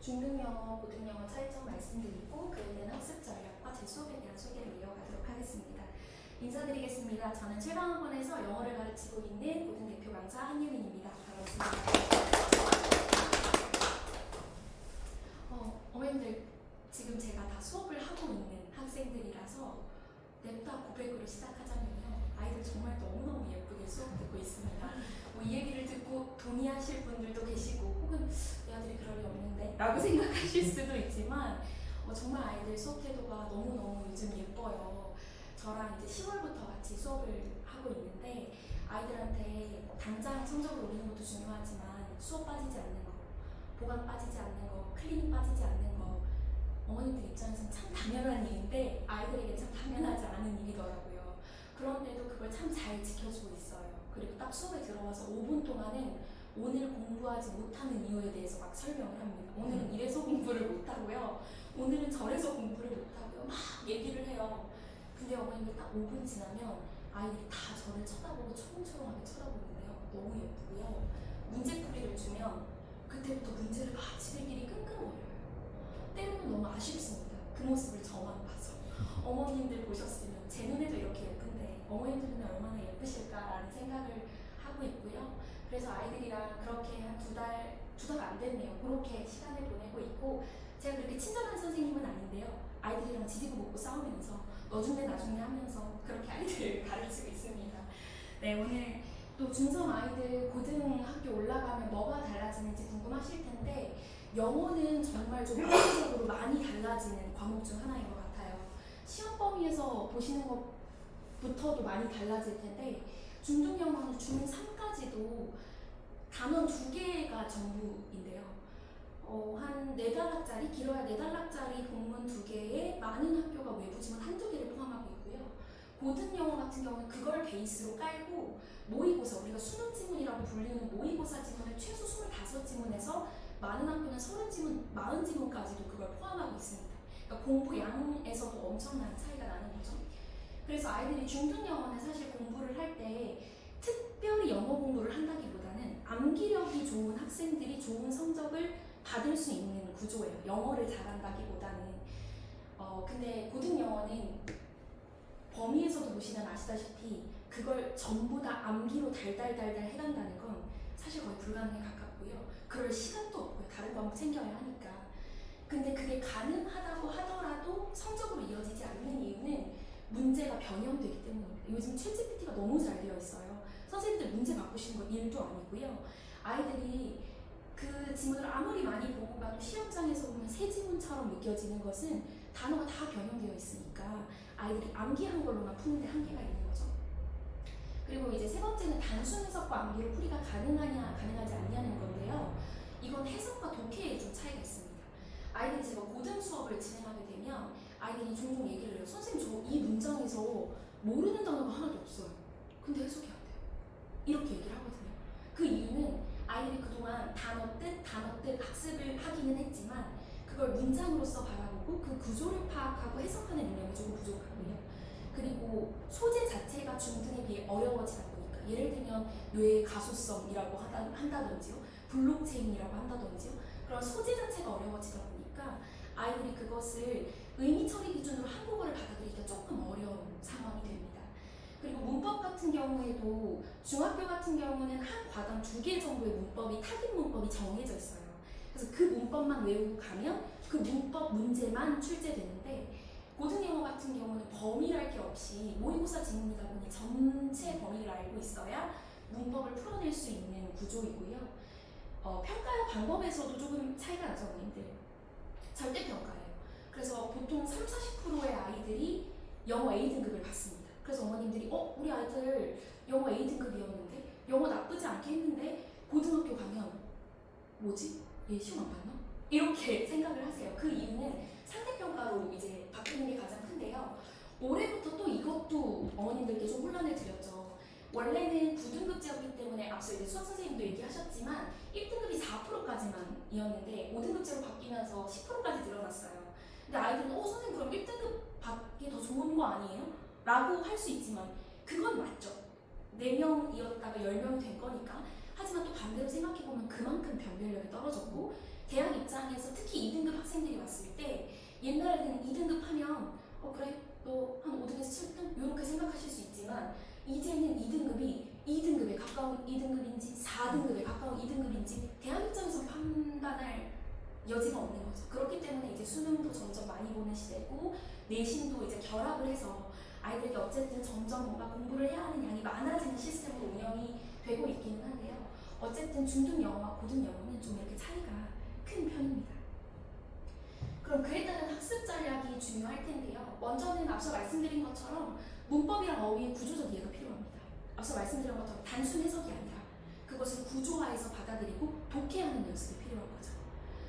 중등영어, 고등영어 차이점 말씀드리고 그에 대한 학습 전략과 제 수업에 대한 소개를 이어가도록 하겠습니다. 인사드리겠습니다. 저는 7방학원에서 영어를 가르치고 있는 고등대표 강사 한유민입니다. 반갑습니다. 어머님들, 지금 제가 다 수업을 하고 있는 학생들이라서 냅다 고백으로 시작하자면요. 아이들 정말 너무너무 예쁘게 수업 듣고 있습니다. 이 얘기를 듣고 동의하실 분들도 계시고 혹은 내 아들이 그럴 리 없는데 라고 생각하실 수도 있지만 정말 아이들 수업 태도가 너무너무 요즘 예뻐요. 저랑 이제 10월부터 같이 수업을 하고 있는데 아이들한테 당장 성적을 올리는 것도 중요하지만 수업 빠지지 않는 거, 보강 빠지지 않는 거, 클리닉 빠지지 않는 거 어머님들 입장에서는 참 당연한 일인데 아이들에게 참 당연하지 않은 일이더라고요. 그런데도 그걸 참 잘 지켜주고 있어요. 그리고 딱 수업에 들어와서 5분 동안은 오늘 공부하지 못하는 이유에 대해서 막 설명을 합니다. 오늘은 이래서 공부를 못하고요. 오늘은 저래서 공부를 못하고요. 막 얘기를 해요. 근데 어머님들 딱 5분 지나면 아이들이 다 저를 쳐다보고 초롱초롱하게 쳐다보는데요. 너무 예쁘고요. 문제풀이를 주면 그때부터 문제를 막 지들끼리 끙끙거려요. 때로는 너무 아쉽습니다. 그 모습을 저만 봐서. 어머님들 보셨으면 제 눈에도 이렇게 예쁜데 어머님들 눈에 얼마나 예쁘실까라는 생각을 하고 있고요. 그래서 아이들이랑 그렇게 한 두 달 안 됐네요. 그렇게 시간을 보내고 있고 제가 그렇게 친절한 선생님은 아닌데요. 아이들이랑 지지고 볶고 싸우면서 너 중에 나 중에 하면서 그렇게 아이들을 가르치고 있습니다. 네, 오늘 또 중점 아이들 고등학교 올라가면 뭐가 달라지는지 궁금하실 텐데 영어는 정말 좀 현실적으로 많이 달라지는 과목 중 하나인 것 같아요. 시험 범위에서 보시는 것부터도 많이 달라질 텐데 중등영어는 중3까지도 단원 2개가 전부인데요. 한 4단락짜리, 길어야 4단락짜리 본문 2개에 많은 학교가 외부 지문 한두 개를 포함하고 있고요. 고등영어 같은 경우는 그걸 베이스로 깔고 모의고사, 우리가 수능 지문이라고 불리는 모의고사 지문을 최소 25지문에서 많은 학교는 30지문, 40지문까지도 그걸 포함하고 있습니다. 그러니까 공부 양에서도 엄청난 차이가 나는 거죠. 그래서 아이들이 중등영어는 사실 공부를 할 때 특별히 영어 공부를 한다기보다는 암기력이 좋은 학생들이 좋은 성적을 받을 수 있는 구조예요. 영어를 잘한다기보다는. 근데 고등영어는 범위에서도 보시면 아시다시피 그걸 전부 다 암기로 달달달달 해간다는 건 사실 거의 불가능에 가깝고요. 그럴 시간도 없고요. 다른 과목 챙겨야 하니까. 근데 그게 가능하다고 하더라도 성적으로 이어지지 않는 이유는 문제가 변형되기 때문입니다. 요즘 챗GPT가 너무 잘 되어 있어요. 선생님들 문제 바꾸시는 건 일도 아니고요. 아이들이 그 지문을 아무리 많이 보고 가도 시험장에서 보면 새 지문처럼 느껴지는 것은 단어가 다 변형되어 있으니까 아이들이 암기한 걸로만 푸는데 한계가 있는 거죠. 그리고 이제 세 번째는 단순 해석과 암기로 풀이가 가능하냐 가능하지 않냐는 건데요. 이건 해석과 독해에 좀 차이가 있습니다. 아이들이 제가 고등 수업을 진행하게 되면 아이들이 종종 얘기를 해요. 선생님, 저 이 문장에서 모르는 단어가 하나도 없어요. 근데 해석이 안 돼요. 이렇게 얘기를 하거든요. 그 이유는 아이들이 그동안 단어 뜻 학습을 하기는 했지만 그걸 문장으로서 바라보고 그 구조를 파악하고 해석하는 능력이 조금 부족하고요. 그리고 소재 자체가 중등에 비해 어려워지다 보니까 예를 들면 뇌의 가소성이라고 한다든지요. 블록체인이라고 한다든지요. 그런 소재 자체가 어려워지다 보니까 아이들이 그것을 의미 처리 기준으로 한국어를 받아들이기가 조금 어려운 상황이 됩니다. 그리고 문법 같은 경우에도 중학교 같은 경우는 한 과당 2개 정도의 문법이 타깃 문법이 정해져 있어요. 그래서 그 문법만 외우고 가면 그 문법 문제만 출제되는데 고등영어 같은 경우는 범위랄 게 없이 모의고사 지문이다 보니 전체 범위를 알고 있어야 문법을 풀어낼 수 있는 구조이고요. 평가 방법에서도 조금 차이가 나죠, 어머님들. 절대평가예요. 그래서 보통 30-40%의 아이들이 영어 A등급을 받습니다. 그래서 어머님들이 우리 아이들 영어 A등급이었는데 영어 나쁘지 않게 했는데 고등학교 가면 뭐지? 얘 시험 안 봤나? 이렇게 생각을 하세요. 그 이유는 상대평가로 이제 바뀌는 게 가장 큰데요. 올해부터 또 이것도 어머님들께 좀 혼란을 드렸죠. 원래는 9등급제였기 때문에 앞서 이제 수학 선생님도 얘기하셨지만 1등급이 4%까지만 이었는데 5등급제로 바뀌면서 10%까지 늘어났어요. 근데 아이들은 선생님 그럼 1등급 받기 더 좋은 거 아니에요? 라고 할 수 있지만 그건 맞죠. 4명이었다가 10명이 된 거니까. 하지만 또 반대로 생각해보면 그만큼 변별력이 떨어졌고 대학 입장에서 특히 2등급 학생들이 왔을 때 옛날에는 2등급 하면 그래 너 한 5등에서 7등 이렇게 생각하실 수 있지만 이제는 2등급이 2등급에 가까운 2등급인지 4등급에 가까운 2등급인지 대학 입장에서 판단할 여지가 없는 거죠. 그렇기 때문에 이제 수능도 점점 많이 보는 시대고 내신도 이제 결합을 해서 아이들에게 어쨌든 점점 뭔가 공부를 해야 하는 양이 많아지는 시스템으로 운영이 되고 있기는 한데요. 어쨌든 중등 영어와 고등 영어는 좀 이렇게 차이가 큰 편입니다. 그럼 그에 따른 학습 전략이 중요할 텐데요. 먼저는 앞서 말씀드린 것처럼 문법이랑 어휘의 구조적 이해가 필요합니다. 앞서 말씀드린 것처럼 단순 해석이 아니라 그것을 구조화해서 받아들이고 독해하는 연습이 필요한 거죠.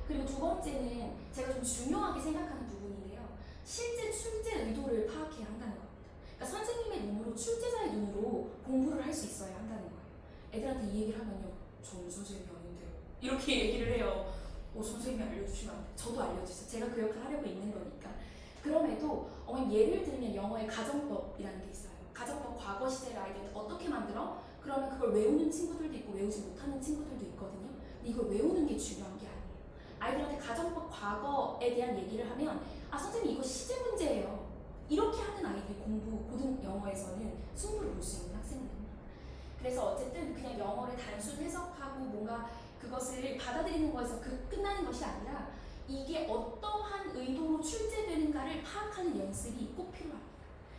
그리고 두 번째는 제가 좀 중요하게 생각하는 부분인데요. 실제 출제 의도를 파악해야 한다는 겁니다. 그러니까 선생님의 눈으로 출제자의 눈으로 공부를 할 수 있어야 한다는 거예요. 애들한테 이 얘기를 하면요. 저는 선생님이 아닌데요. 이렇게 얘기를 해요. 선생님이 알려주시면 안 돼요. 저도 알려주세요. 제가 그 역할을 하려고 있는 거니까. 그럼에도 예를 들면 영어의 가정법이라는 게 있어요. 가정법 과거 시제를 아이들한테 어떻게 만들어? 그러면 그걸 외우는 친구들도 있고 외우지 못하는 친구들도 있거든요. 근데 이걸 외우는 게 중요한 게 아니에요. 아이들한테 가정법 과거에 대한 얘기를 하면 선생님 이거 시제 문제예요. 이렇게 하는 아이들이 고등 영어에서는 승부를 볼 수 있는 학생들입니다. 그래서 어쨌든 그냥 영어를 단순 해석하고 뭔가 그것을 받아들이는 것에서 끝나는 것이 아니라 이게 어떠한 의도로 출제되는가를 파악하는 연습이 꼭 필요합니다.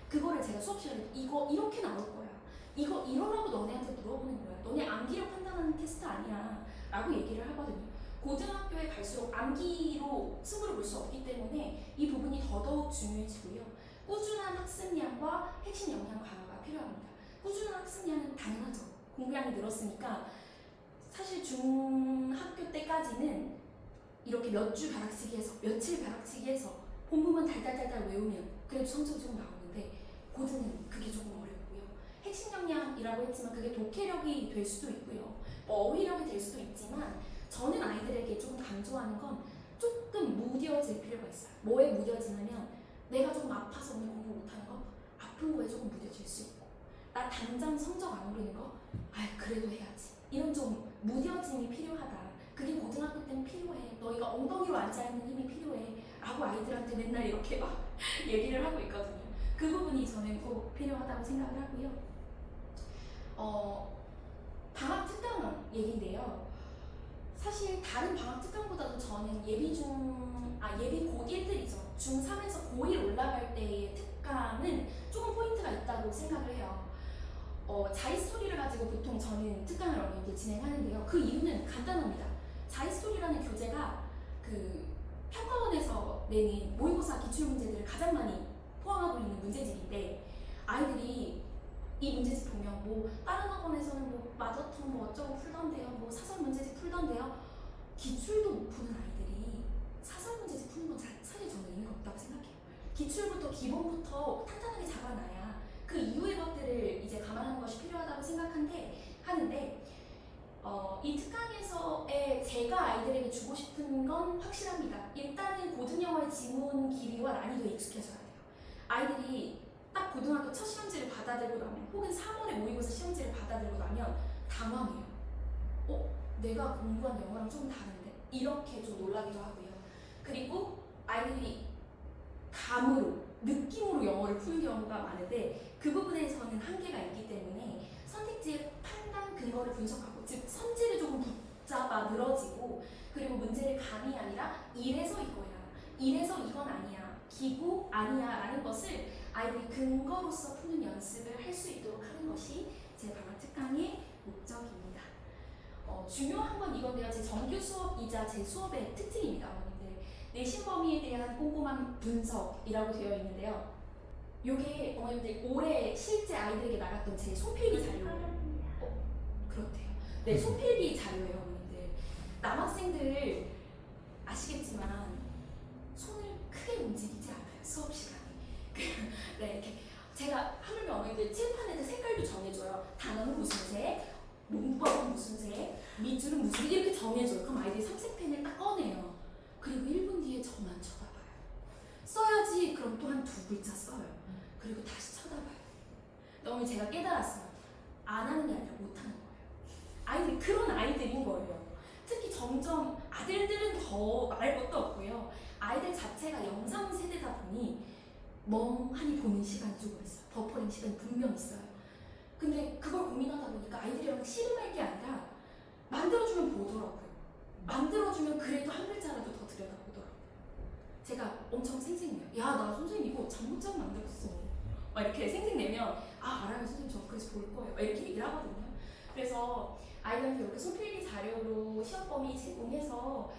그거를 제가 수업 시간에 이거 이렇게 나올 거야. 이거 이러라고 너네한테 물어보는 거야. 너네 암기력 판단하는 테스트 아니야. 라고 얘기를 하거든요. 고등학교에 갈수록 암기로 승부를 볼 수 없기 때문에 이 부분이 더더욱 중요해지고요. 꾸준한 학습량과 핵심 역량 강화가 필요합니다. 꾸준한 학습량은 당연하죠. 공부량이 늘었으니까 사실 중학교 때까지는 이렇게 몇 주 벼락치기 해서 며칠 벼락치기 해서 본문만 달달달달 외우면 그래도 성적이 조금 나오는데 고등은 그게 조금 어렵고요. 핵심 역량이라고 했지만 그게 독해력이 될 수도 있고요. 어휘력이 될 수도 있지만 저는 아이들에게 조금 강조하는 건 조금 무뎌질 필요가 있어요. 뭐에 무뎌지냐면 내가 조금 아파서 오늘 공부 못하는 거 아픈 거에 조금 무뎌질 수 있고 나 당장 성적 안 오르는 거 그래도 해야지. 이런 좀 무뎌짐이 필요하다. 그게 고등학교 때는 필요해. 너희가 엉덩이로 앉아있는 힘이 필요해. 라고 아이들한테 맨날 이렇게 막 얘기를 하고 있거든요. 그 부분이 저는 꼭 필요하다고 생각을 하고요. 방학 특강 얘기인데요. 사실 다른 방학 특강보다도 저는 예비 고1들이죠. 중3에서 고1 올라갈 때의 특강은 조금 포인트가 있다고 생각을 해요. 자이스토리를 가지고 보통 저는 특강을 어머니께 진행하는데요. 그 이유는 간단합니다. 자이스토리라는 교재가 그 평가원에서 내는 모의고사 기출문제들을 가장 많이 포함하고 있는 문제집인데 아이들이 이 문제집 보면 다른 학원에서는 마더턴 어쩌고 풀던데요. 사설 문제집 풀던데요. 기출도 못 푸는 아이들이 사설 문제집 푸는 건 사실 저는 의미가 없다고 생각해요. 기출부터 기본부터 탄탄하게 잡아놔야 그 이후의 것들을 이제 감안하는 것이 필요하다고 하는데 이 특강에서의 제가 아이들에게 주고 싶은 건 확실합니다. 일단은 고등영어의 지문 길이와 난이도에 익숙해져야 돼요. 아이들이 딱 고등학교 첫 시험지를 받아들고 나면 혹은 3월에 모의고사 시험지를 받아들고 나면 당황해요. 내가 공부한 영어랑 좀 다른데? 이렇게 좀 놀라기도 하고요. 그리고 아이들이 감으로, 느낌으로 영어를 푸는 경우가 많은데 그 부분에서는 한계가 있기 때문에 선택지의 판단 근거를 분석하고 즉 선지를 조금 붙잡아 늘어지고 그리고 문제를 감이 아니라 이래서 이거야, 이래서 이건 아니야, 기구 아니야 라는 것을 아이들이 근거로서 푸는 연습을 할 수 있도록 하는 것이 제 방학 특강의 목적입니다. 중요한 건 이건데요. 제 정규 수업이자 제 수업의 특징입니다. 어머님들. 내신 범위에 대한 꼼꼼한 분석이라고 되어 있는데요. 요게 어머님들 올해 실제 아이들에게 나갔던 제 손필기 자료예요. 그렇대요. 네, 손필기 자료예요, 어머님들. 남학생들 아시겠지만 손을 크게 움직이지 않아요, 수업 시간에. 네, 이렇게 제가 하물며 어머님들 칠판에다 색깔도 정해줘요. 단어는 무슨 색, 문법은 무슨 색, 밑줄은 무슨 색 이렇게 정해줘요. 그럼 아이들이 삼색펜을 딱 꺼내요. 그리고 1분 뒤에 저만 쳐다봐요. 써야지. 그럼 또 한 2글자 써요. 그리고 다시 쳐다봐요. 너무 제가 깨달았어요. 안 하는 게 아니라 못 하는 거예요. 아이들이 그런 아이들인 거예요. 특히 점점 아들들은 더 말할 것도 없고요. 아이들 자체가 영상 세대다 보니 멍하니 보는 시간이 조금 있어요. 버퍼링 시간이 분명 있어요. 근데 그걸 고민하다 보니까 아이들이랑 씨름할 게 아니라 만들어주면 보더라고요. 만들어주면 그래도 한 글자라도 더 들여다보더라고요. 제가 엄청 생색내요. 야, 나 선생님 이거 잠못자고 만들었어. 막 이렇게 생색내면 아, 알아요 선생님, 저 그래서 볼 거예요. 이렇게 얘기를 하거든요. 그래서 아이들한테 이렇게 손필기 자료로 시험 범위 제공해서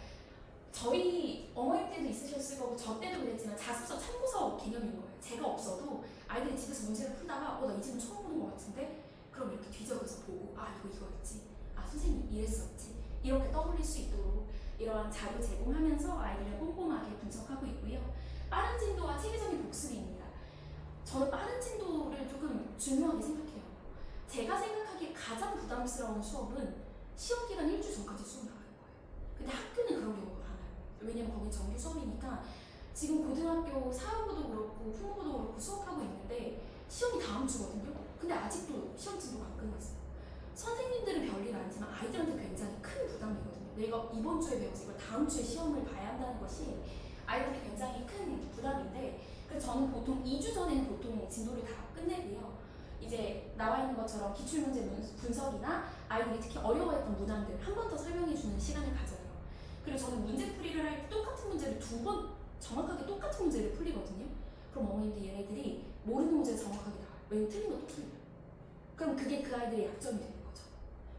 저희 어머니 때도 있으셨을 거고 저 때도 그랬지만 자습서 참고서 개념인 거예요. 제가 없어도 아이들이 집에서 문제를 풀다가 나 이 질문 처음 보는 것 같은데? 그럼 이렇게 뒤적여서 보고 아, 이거였지. 아, 선생님 이랬었지. 이렇게 떠올릴 수 있도록 이러한 자료 제공하면서 아이들을 꼼꼼하게 분석하고 있고요. 빠른 진도와 체계적인 복습입니다. 저는 빠른 진도를 조금 중요하게 생각해요. 제가 생각하기에 가장 부담스러운 수업은 시험 기간 일주 전까지 수업 나가는 거예요. 근데 학교는 그런 경우가 많아요. 왜냐면 거긴 정규 수업이니까 지금 고등학교 사후부도 그렇고 후부도 그렇고 수업하고 있는데 시험이 다음 주거든요. 근데 아직도 시험 진도가 안 끝났어요. 선생님들은 별일 아니지만 아이들한테 굉장히 큰 부담이거든요. 내가 이번 주에 배워서 이걸 다음 주에 시험을 봐야 한다는 것이 아이들한테 굉장히 큰 부담인데, 그래서 저는 보통 2주 전에는 보통 진도를 다 끝내고요. 이제 나와 있는 것처럼 기출문제 분석이나 아이들이 특히 어려워했던 문항들 한 번 더 설명해주는 시간을 가져요. 그리고 저는 문제풀이를 할 때 똑같은 문제를 2번 정확하게 똑같은 문제를 풀리거든요. 그럼 어머님들 얘네들이 모르는 문제 정확하게 나와요. 왜냐면 틀린 것도 틀려요. 그럼 그게 그 아이들의 약점이 되는 거죠.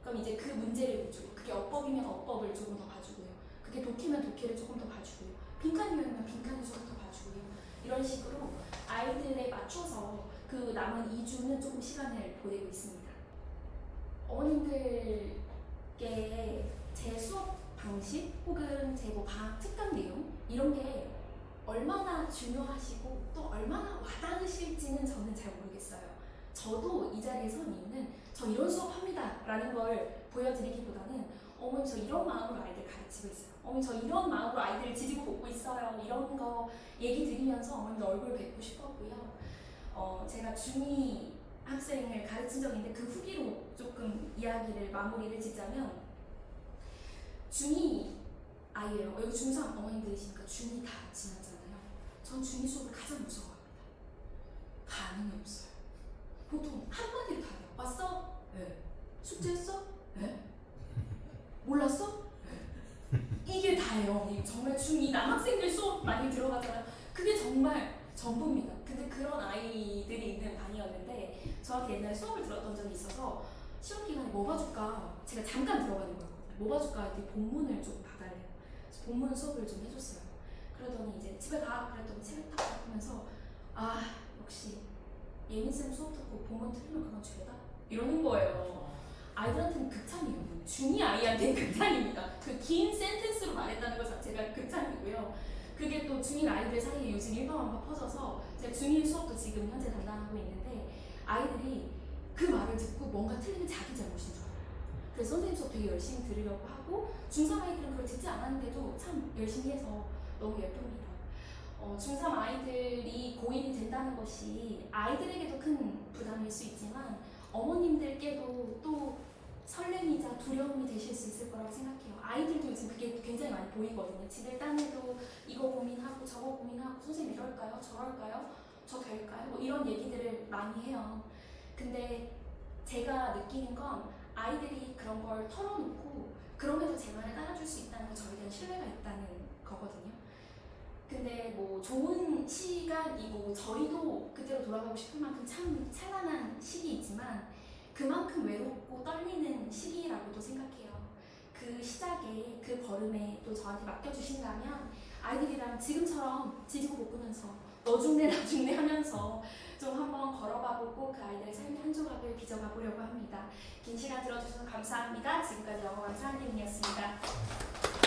그럼 이제 그 문제를 보주고, 그게 어법이면 어법을 조금 더 봐주고요. 그게 독해면 독해를 조금 더 봐주고요. 빈칸이면 빈칸을 조금 더 봐주고요. 이런 식으로 아이들에 맞춰서 그 남은 2주는 조금 시간을 보내고 있습니다. 어머님들께 제 수업 방식 혹은 제 뭐 방학 특강 내용 이런 게 얼마나 중요하시고 또 얼마나 와닿으실지는 저는 잘 모르겠어요. 저도 이 자리에 선 이유는 저 이런 수업합니다 라는 걸 보여드리기보다는 어머니 저 이런 마음으로 아이들 가르치고 있어요. 어머니 저 이런 마음으로 아이들을 지지고 볶고 있어요. 이런 거 얘기 드리면서 어머님들 얼굴 뵙고 싶었고요. 제가 중2 학생을 가르친 적이 있는데 그 후기로 조금 이야기를 마무리를 짓자면, 중2 아이예요. 여기 중3 어머님들이시니까 중2 다 지났잖아요. 전 중2 수업을 가장 무서워합니다. 반응이 없어요. 보통 한마디로 다 해요. 왔어? 네. 숙제했어? 네. 몰랐어? 네. 이게 다예요. 정말 중2 남학생들 수업 많이 들어가잖아요. 그게 정말 전부입니다. 근데 그런 아이들이 있는 반이었는데 저한테 옛날에 수업을 들었던 적이 있어서 시험 기간에 뭐 봐줄까? 제가 잠깐 들어가는 거였거든요. 뭐 봐줄까? 했더니 본문을 좀 봐달래요. 그래서 본문 수업을 좀 해줬어요. 그러더니 이제 집에 가 그랬더니 책을 딱 보면서 아, 역시 예민쌤 수업 듣고 본문 틀리면 그건 죄다? 이러는 거예요. 아이들한테는 극찬이에요. 중2 아이한테는 극찬입니다. 그 긴 센텐스로 말했다는 것 자체가 극찬이고요. 그게 또 중1 아이들 사이에 요즘 일반화가 퍼져서 제가 중1 수업도 지금 현재 담당하고 있는데 아이들이 그 말을 듣고 뭔가 틀리면 자기 잘못인 줄 알아요. 그래서 선생님 수업 되게 열심히 들으려고 하고 중3 아이들은 그걸 듣지 않았는데도 참 열심히 해서 너무 예쁩니다. 중3 아이들이 고1이 된다는 것이 아이들에게도 큰 부담일 수 있지만 어머님들께도 또 설렘이자 두려움이 되실 수 있을 거라고 생각해요. 아이들도 요즘 그게 굉장히 많이 보이거든요. 집에 딴에도 이거 고민하고 저거 고민하고 선생님 이럴까요? 저럴까요? 저 될까요? 뭐 이런 얘기들을 많이 해요. 근데 제가 느끼는 건 아이들이 그런 걸 털어놓고 그럼에도 제 말을 따라줄 수 있다는 건 저에 대한 신뢰가 있다는 거거든요. 근데 뭐 좋은 시간이고 저희도 그때로 돌아가고 싶을 만큼 참 찬란한 시기이지만 그만큼 외롭고 떨리는 시기라고도 생각해요. 그 시작에 그 걸음에 또 저한테 맡겨주신다면 아이들이랑 지금처럼 지지고 볶으면서 너 죽네 나 죽네 하면서 좀 한번 걸어가보고 그 아이들의 삶의 한 조각을 빚어가 보려고 합니다. 긴 시간 들어주셔서 감사합니다. 지금까지 영어 강사 한림이었습니다.